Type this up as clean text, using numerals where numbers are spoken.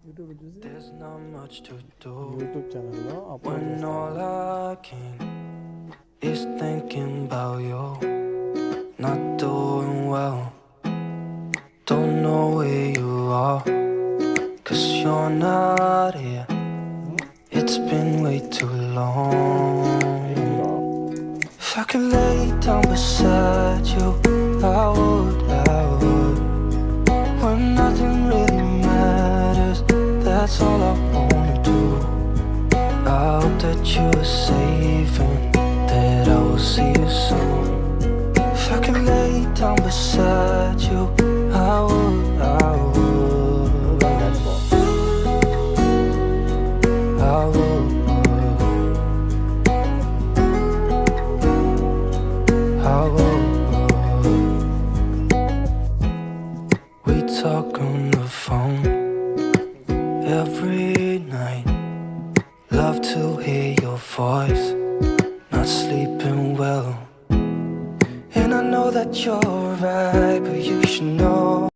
YouTube చూసి There's not much to do YouTube ఛానల్లో upload when చేస్తాను. all I can is thinking about you. Not doing well, don't know where you are, 'cause you're not here. It's been way too long. If I could lay down beside you, I would, I would. When nothing really matters, that's all I wanna do. I hope that you are safe and that I will see you soon. If I could lay down beside you, I would, I would. I would, I would. We talk on the phone every night. Love to hear your voice. Not sleeping well, and I know that you're right, but you should know